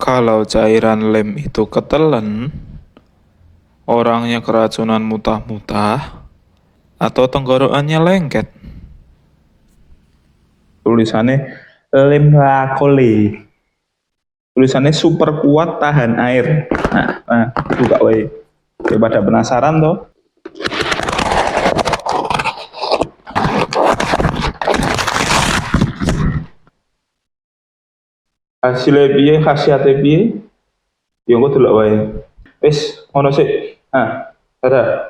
Kalau cairan lem itu ketelen, orangnya keracunan muntah-muntah, atau tenggorokannya lengket. Tulisannya lem lakole. Tulisannya super kuat tahan air. Nah, buka wae. Daripada penasaran toh. Hasilnya piye, khasiatnya piye? Ya engko delok wae. Wis, ono sik. Nah, dadah.